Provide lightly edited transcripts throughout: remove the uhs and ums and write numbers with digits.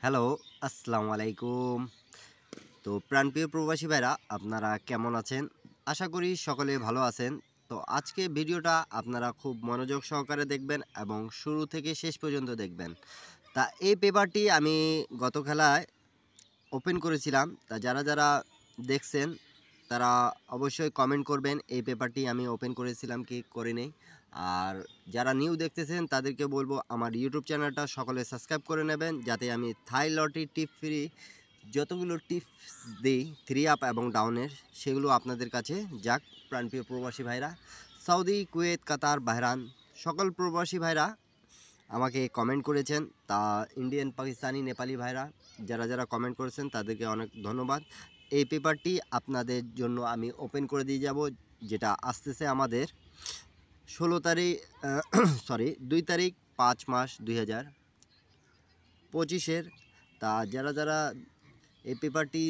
Hello, আসসালামু আলাইকুম। তো প্রাণপ্রিয় প্রবাসী ভাইরা আপনারা কেমন আছেন? আশা করি সকলে ভালো আছেন। তো আজকে ভিডিওটা আপনারা খুব মনোযোগ সহকারে দেখবেন এবং শুরু থেকে শেষ পর্যন্ত দেখবেন। তা এই পেপারটি আমি গত খেলায় ওপেন করেছিলাম। তা যারা দেখছেন তারা অবশ্যই কমেন্ট করবেন এই পেপারটি আমি ওপেন করেছিলাম কি করি নাই। আর যারা নিউ দেখতেছেন তাদেরকে বলবো আমার ইউটিউব চ্যানেলটা সকলে সাবস্ক্রাইব করে নেবেন যাতে আমি থাই লটারি টিপ ফ্রি যতগুলো টিপস দিই থ্রি আপ এবং ডাউনের সেগুলো আপনাদের কাছে যাক। প্রাণপ্রিয় প্রবাসী ভাইরা সৌদি, কুয়েত, কাতার, বাহরান সকল প্রবাসী ভাইরা আমাকে কমেন্ট করেছেন। তা ইন্ডিয়ান, পাকিস্তানি, নেপালি ভাইরা যারা কমেন্ট করেছেন তাদেরকে অনেক ধন্যবাদ। এই পেপারটি আপনাদের জন্য আমি ওপেন করে দিয়ে যাব, যেটা আসতেছে আমাদের 16 তারিখ, সরি 2 তারিখ 5 মাস 2025-এর। তা যারা এই পেপারটি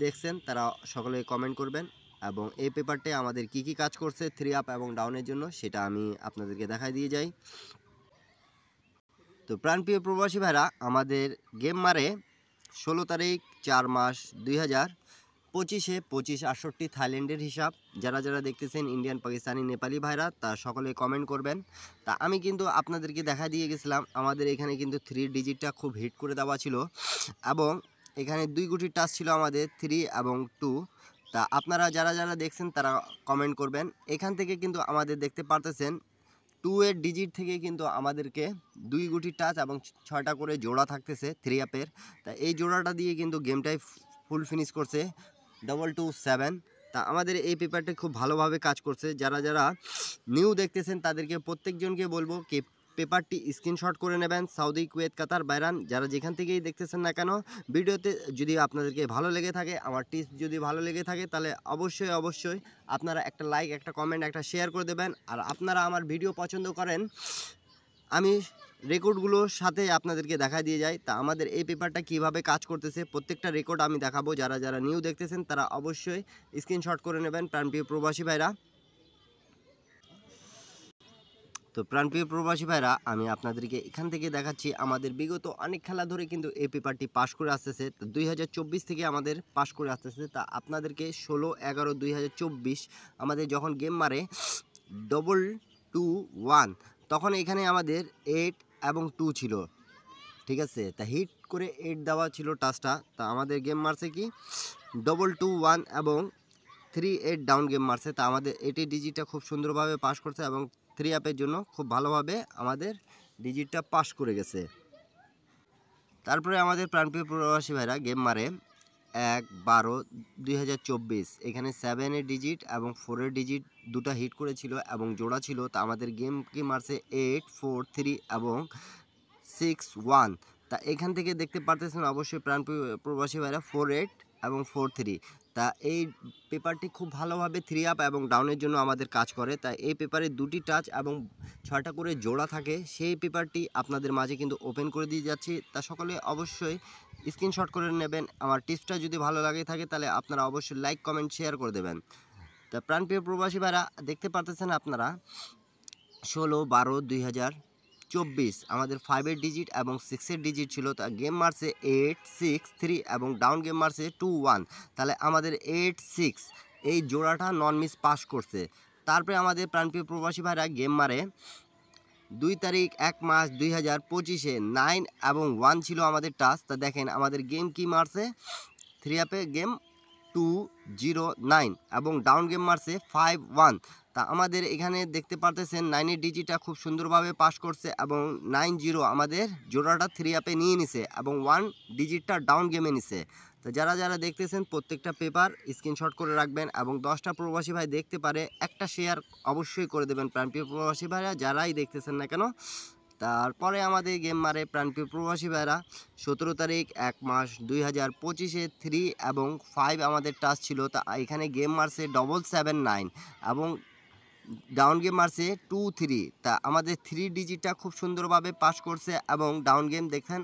দেখছেন তারা সকলে কমেন্ট করবেন এবং এই পেপারটি আমাদের কি কি কাজ করছে থ্রি আপ এবং ডাউনের জন্য সেটা আমি আপনাদেরকে দেখাই দিয়ে যাই। তো প্রাণপ্রিয় প্রবাসী ভাইরা আমাদের গেম মারে 16 তারিখ 4 মাস 2025-এ 25-68 থাইল্যান্ডের হিসাব। যারা দেখতেছেন ইন্ডিয়ান, পাকিস্তানি, নেপালি ভাইরা তা সকলে কমেন্ট করবেন। তা আমি কিন্তু আপনাদেরকে দেখা দিয়ে গেছিলাম আমাদের এখানে কিন্তু 3 ডিজিটটা খুব হিট করে দেওয়া ছিল এবং এখানে 2 গুটির টাচ ছিল আমাদের 3 এবং 2। তা আপনারা যারা দেখছেন তারা কমেন্ট করবেন। এখান থেকে কিন্তু আমাদের দেখতে পারতেছেন 2 এর ডিজিট থেকে কিন্তু আমাদেরকে 2 গুটি টাচ এবং 6টা করে জোড়া থাকতেছে 3 আপের। তা এই জোড়াটা দিয়ে কিন্তু গেমটাই ফুল ফিনিশ করছে 227। তা আমাদের এই পেপারটা খুব ভালোভাবে কাজ করছে। যারা নিউ দেখতেছেন তাদেরকে প্রত্যেকজনকে বলবো কি পেপারটি স্ক্রিনশট করে নেবেন। সৌদি, কুয়েত, কাতার, বাহরান যারা যেখান থেকেই দেখতেছেন না কেন, ভিডিওতে যদি আপনাদেরকে ভালো লেগে থাকে, আমার টিপস যদি ভালো লেগে থাকে তাহলে অবশ্যই আপনারা একটা লাইক, একটা কমেন্ট, একটা শেয়ার করে দেবেন। আর আপনারা আমার ভিডিও পছন্দ করেন, আমি রেকর্ডগুলোর সাথে আপনাদেরকে দেখা দিয়ে যাই। তা আমাদের এই পেপারটা কিভাবে কাজ করতেছে প্রত্যেকটা রেকর্ড আমি দেখাবো। যারা নিউ দেখতেছেন তারা অবশ্যই স্ক্রিনশট করে নেবেন প্রাণপ্রিয় প্রবাসী ভাইরা। তো প্রাণপ্রিয় প্রবাসী ভাইরা আমি আপনাদেরকে এখান থেকে দেখাচ্ছি আমাদের বিগত অনেক খেলা ধরে কিন্তু এই পেপারটি পাস করে আসতেছে। তো 2024 থেকে আমাদের পাস করে আসতেছে। তা আপনাদেরকে 16/11/2024 আমাদের যখন গেম মারে 221 তখন এখানে আমাদের 8 এবং 2 ছিল, ঠিক আছে। তা হিট করে 8 দেওয়া ছিল টাচটা। তা আমাদের গেম মারছে কি 221 এবং 3-8 ডাউন গেম মারছে। তা আমাদের এটি ডিজিটটা খুব সুন্দরভাবে পাস করছে এবং 3 আপের জন্য খুব ভালোভাবে আমাদের ডিজিটটা পাস করে গেছে। তারপরে আমাদের প্রাণপ্রিয় প্রবাসী ভাইরা গেম মারে 1/12/2024 এখানে 7 এর ডিজিট এবং 4 এর ডিজিট দুটা হিট করেছিল এবং জোড়া ছিল। তা আমাদের গেম কি মারছে 8 4 3 এবং 6 1। তা এখান থেকে দেখতে পারতেছেন অবশ্যই প্রাণপ্রিয় প্রবাসী ভাইরা 4-8 এবং 4-3। তা এই পেপারটি খুব ভালোভাবে 3 আপ এবং ডাউনের জন্য আমাদের কাজ করে। তাই এই পেপারে 2টি টাচ এবং 6টা করে জোড়া থাকে। সেই পেপারটি আপনাদের মাঝে কিন্তু ওপেন করে দিয়ে যাচ্ছি। তা সকলে অবশ্যই স্ক্রিনশট করে নেবেন। আমার টিপসটা যদি ভালো লাগে থাকে তাহলে আপনারা অবশ্যই লাইক, কমেন্ট, শেয়ার করে দেবেন। তা প্রাণপ্রিয় প্রবাসী ভাইরা দেখতে পারতেছেন আপনারা 16/12/2024 আমাদের 5 এর ডিজিট এবং 6 এর ডিজিট ছিল। তা গেম মারছে 8 6 3 এবং ডাউন গেম মারছে 2 1। তাহলে আমাদের 8 6 এই জোড়াটা নন মিস পাস করছে। তারপরে আমাদের প্রাণপ্রিয় প্রবাসী ভাইরা গেম মারে 2 তারিখ 1 মাস 2025-এ 9 এবং 1 ছিল আমাদের টাচ। তা দেখেন আমাদের গেম কি মারছে 3 আপে গেম 209 এবং ডাউন গেম মারছে 5 1। তা আমাদের এখানে দেখতে পারতেছেন 9 এর ডিজিটটা খুব সুন্দরভাবে পাস করছে এবং 90 আমাদের জোড়াটা 3 আপে নিয়ে নিছে এবং 1 ডিজিটটা ডাউন গেমে নিছে। তো যারা দেখতেছেন প্রত্যেকটা পেপার স্ক্রিনশট করে রাখবেন এবং 10টা প্রবাসী ভাই দেখতে পারে একটা শেয়ার অবশ্যই করে দেবেন প্রাণপ্রিয় প্রবাসী ভাইরা যারাই দেখতেছেন না কেন। তারপরে আমাদের গেম মারে প্রাণপ্রিয় প্রবাসী ভাইরা 17 তারিখ 1 মাস 2025-এ 3 এবং 5 আমাদের টাচ ছিল। তা এখানে গেম মারছে 779 এবং ডাউন গেম মারছে 2 3। তা আমাদের 3 ডিজিটটা খুব সুন্দরভাবে পাস করছে এবং ডাউন গেম দেখেন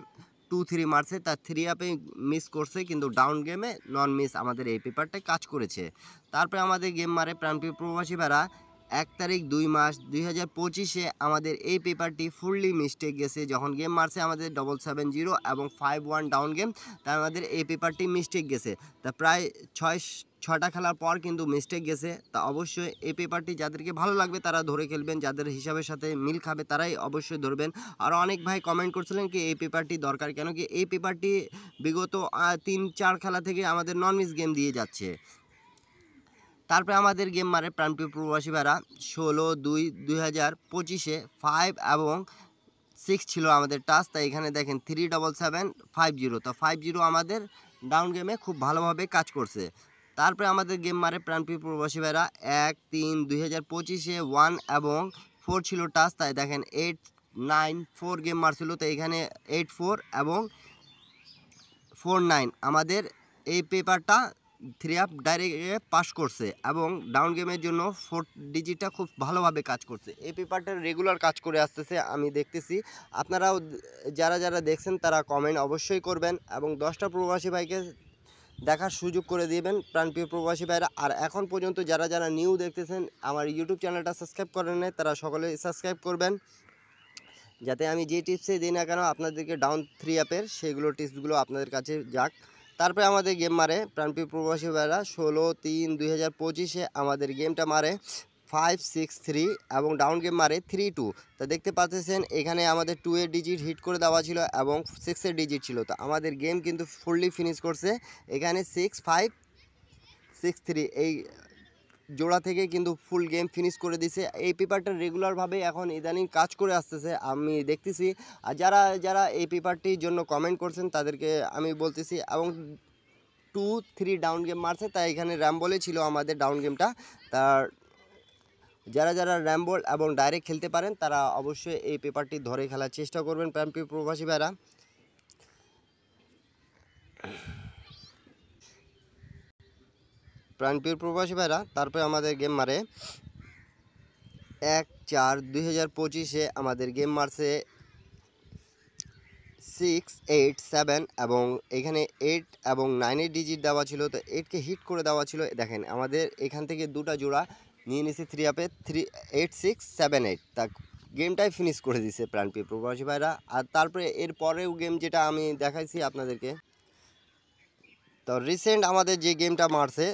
2 3 মারছে। তা 3 আপে মিস করছে কিন্তু ডাউন গেমে নন মিস আমাদের এই পেপারটায় কাজ করেছে। তারপরে আমাদের গেম মারে প্রাণপ্রিয় প্রবাসী ভাইরা 1/2/2025 আমাদের এই পেপারটি ফুললি মিস্টেক গেছে। যখন গেম মারছে আমাদের 770 এবং 5-1 ডাউন গেম, তাই আমাদের এই পেপারটি মিস্টেক গেছে। তা প্রায় 6টা খেলার পর কিন্তু মিস্টেক গেছে। তা অবশ্যই এই পেপারটি যাদেরকে ভালো লাগবে তারা ধরে খেলবেন, যাদের হিসাবের সাথে মিল খাবে তারাই অবশ্যই ধরবেন। আর অনেক ভাই কমেন্ট করছিলেন কি এই পেপারটি দরকার কেন, কি এই পেপারটি বিগত 3-4 খেলা থেকে আমাদের নন মিস গেম দিয়ে যাচ্ছে। তারপরে আমাদের গেম মারে প্রাণপ্রিয় প্রবাসী ভাইরা 16/2/2025 5 এবং 6 ছিল আমাদের টাচ। তাই এখানে দেখেন 37750, তো 50 আমাদের ডাউন গেমে খুব ভালোভাবে কাজ করছে। তারপরে আমাদের গেম মারে প্রাণপ্রিয় প্রবাসী ভাইরা 1/3/2025 1 এবং 4 ছিল টাচ। তাই দেখেন 8-9-4 গেম মারছিল। তো এখানে 8-4 এবং 4-9 আমাদের এই পেপারটা 3 ডাইরেক্টে পাস করছে এবং ডাউন গেমের জন্য 4 ডিজিটটা খুব ভালোভাবে কাজ করছে। এই পেপারটা রেগুলার কাজ করে আসতেছে, আমি দেখতেছি। আপনারাও যারা দেখছেন তারা কমেন্ট অবশ্যই করবেন এবং 10টা প্রবাসী ভাইকে দেখার সুযোগ করে দিবেন প্রাণপ্রিয় প্রবাসী ভাইরা। আর এখন পর্যন্ত যারা নিউ দেখতেছেন আমার ইউটিউব চ্যানেলটা সাবস্ক্রাইব করেন নাই, তারা সকলে সাবস্ক্রাইব করবেন, যাতে আমি যে টিপসে দিই না কেন আপনাদেরকে ডাউন 3 অ্যাপের সেগুলো টিপসগুলো আপনাদের কাছে যাক। তারপরে আমাদের গেম মারে প্রাণপ্রিয় প্রবাসী ভাইরা 16/3/2025 আমাদের গেমটা মারে 5-6-3 এবং ডাউন গেম মারে 3-2। তা দেখতে পাচ্ছেন এখানে আমাদের 2 এর ডিজিট হিট করে দেওয়া ছিল এবং 6 এর ডিজিট ছিল। তো আমাদের গেম কিন্তু ফুললি ফিনিশ করছে এখানে 6-5-6-3 এই জোড়া থেকে কিন্তু ফুল গেম ফিনিশ করে দিছে। এই পেপারটা রেগুলারভাবে এখন ইদানিং কাজ করে আসতেছে, আমি দেখতেছি। আর যারা এই পেপারটির জন্য কমেন্ট করছেন তাদেরকে আমি বলতেছি, এবং 2-3 ডাউন গেম মারছে। তাই এখানে র্যাম্বলে ছিল আমাদের ডাউন গেমটা। তার যারা র্যাম্বল এবং ডাইরেক্ট খেলতে পারেন তারা অবশ্যই এই পেপারটি ধরে খেলার চেষ্টা করবেন প্রাণপ্রিয় প্রবাসী ভাইরা। প্রাণপ্রিয় প্রবাসী ভাইরা তারপরে আমাদের গেম মারে 1/4/2025 আমাদের গেম মারছে 6-8-7 এবং এখানে 8 এবং 9 এর ডিজিট দেওয়া ছিল। তো 8কে হিট করে দেওয়া ছিল। দেখেন আমাদের এখান থেকে দুটা জোড়া নিয়ে নিছে 3 আপে 8-6-7-8, তা গেমটাই ফিনিশ করে দিছে প্রাণপ্রিয় প্রবাসী ভাইরা। আর তারপরে এর পরেও গেম যেটা আমি দেখাইছি আপনাদেরকে, তো রিসেন্ট আমাদের যে গেমটা মারছে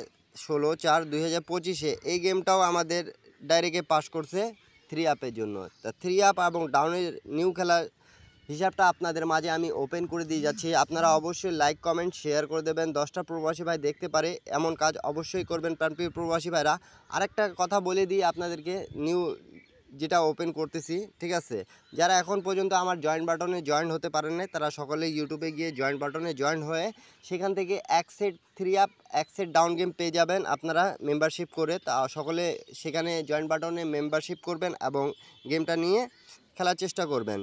16/4/2025 এই গেমটাও আমাদের ডাইরেক্টে পাস করছে 3 আপের জন্য। তা 3 আপ এবং ডাউনের নিউ খেলার হিসাবটা আপনাদের মাঝে আমি ওপেন করে দিয়ে যাচ্ছি। আপনারা অবশ্যই লাইক কমেন্ট শেয়ার করে দেবেন, 10টা প্রবাসী ভাই দেখতে পারে এমন কাজ অবশ্যই করবেন প্রাণপ্রিয় প্রবাসী ভাইরা। আরেকটা কথা বলে দিই আপনাদেরকে, নিউ যেটা ওপেন করতেছি, ঠিক আছে, যারা এখন পর্যন্ত আমার জয়েন বাটনে জয়েন হতে পারেন না তারা সকলে ইউটিউবে গিয়ে জয়েন বাটনে জয়েন হয়ে সেখান থেকে 1 set 3 up 1 set down game পেয়ে যাবেন আপনারা মেম্বারশিপ করে। তা সকলে সেখানে জয়েন বাটনে মেম্বারশিপ করবেন এবং গেমটা নিয়ে খেলার চেষ্টা করবেন।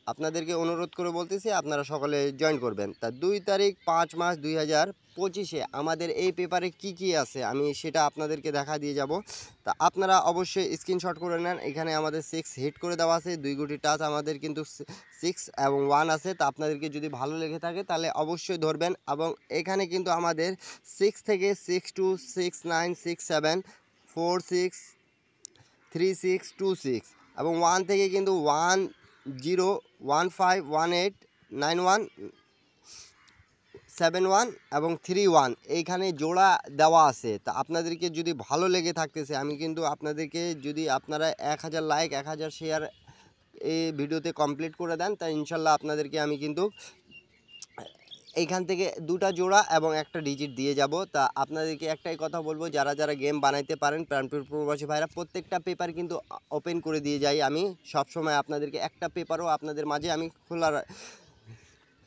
আপনাদেরকে অনুরোধ করে বলতেছি আপনারা সকলে জয়েন করবেন। তা 2/5/2025 আমাদের এই পেপারে কি আছে আমি সেটা আপনাদেরকে দেখা দিয়ে যাব। তা আপনারা অবশ্যই স্ক্রিনশট করে নেন। এখানে আমাদের 6 হিট করে দেওয়া আছে, 2 গুটি টাচ আমাদের কিন্তু 6 এবং 1 আছে। তা আপনাদেরকে যদি ভালো লেগে থাকে তাহলে অবশ্যই ধরবেন। এবং এখানে কিন্তু আমাদের 6 থেকে 6-2 6-9 6-7 4-6 3-6 2-6 এবং 1 থেকে কিন্তু 1-0-1-5-1-8-9-1-7-1 এবং 3-1 এইখানে জোড়া দেওয়া আছে। তা আপনাদেরকে যদি ভালো লেগে থাকতেছে আমি কিন্তু আপনাদেরকে, যদি আপনারা 1000 লাইক 1000 শেয়ার এই ভিডিওতে কমপ্লিট করে দেন, তা ইনশাল্লাহ আপনাদেরকে আমি কিন্তু এইখান থেকে 2টা জোড়া এবং একটা ডিজিট দিয়ে যাব। তা আপনাদেরকে একটাই কথা বলবো, যারা গেম বানাইতে পারেন প্রাণপ্রিয় প্রবাসী ভাইরা প্রত্যেকটা পেপার কিন্তু ওপেন করে দিয়ে যাই আমি সবসময়। আপনাদেরকে একটা পেপারও আপনাদের মাঝে আমি খোলা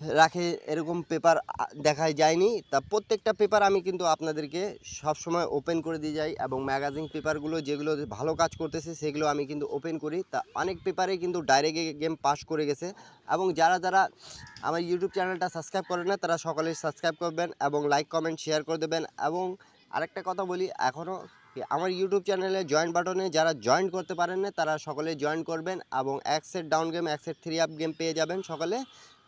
রাখে এরকম পেপার দেখাই যায়নি। তা প্রত্যেকটা পেপার আমি কিন্তু আপনাদেরকে সবসময় ওপেন করে দিয়ে যাই এবং ম্যাগাজিন পেপারগুলো যেগুলো ভালো কাজ করতেছে সেগুলো আমি কিন্তু ওপেন করি। তা অনেক পেপারে কিন্তু ডাইরেক্ট গেম পাস করে গেছে। এবং যারা আমার ইউটিউব চ্যানেলটা সাবস্ক্রাইব করেন না তারা সকলেই সাবস্ক্রাইব করবেন এবং লাইক কমেন্ট শেয়ার করে দেবেন। এবং আরেকটা কথা বলি, এখনও আমার ইউটিউব চ্যানেলে জয়েন বাটনে যারা জয়েন করতে পারেন না তারা সকলে জয়েন করবেন এবং 1 set down game 1 set 3 up game পেয়ে যাবেন সকলে।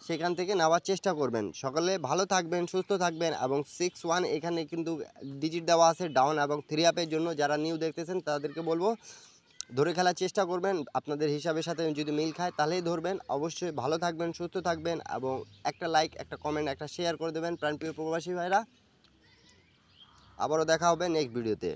সেখান থেকে নেওয়ার চেষ্টা করবেন। সকলে ভালো থাকবেন, সুস্থ থাকবেন এবং 61 এখানে কিন্তু ডিজিট দেওয়া আছে ডাউন এবং 3 আপের জন্য। যারা নিউ দেখতেছেন তাদেরকে বলবো ধরে খেলার চেষ্টা করবেন। আপনাদের হিসাবের সাথে যদি মিল খায় তাহলেই ধরবেন। অবশ্যই ভালো থাকবেন, সুস্থ থাকবেন এবং একটা লাইক, একটা কমেন্ট, একটা শেয়ার করে দেবেন প্রাণপ্রিয় প্রবাসী ভাইরা। আবারও দেখা হবে নেক্সট ভিডিওতে।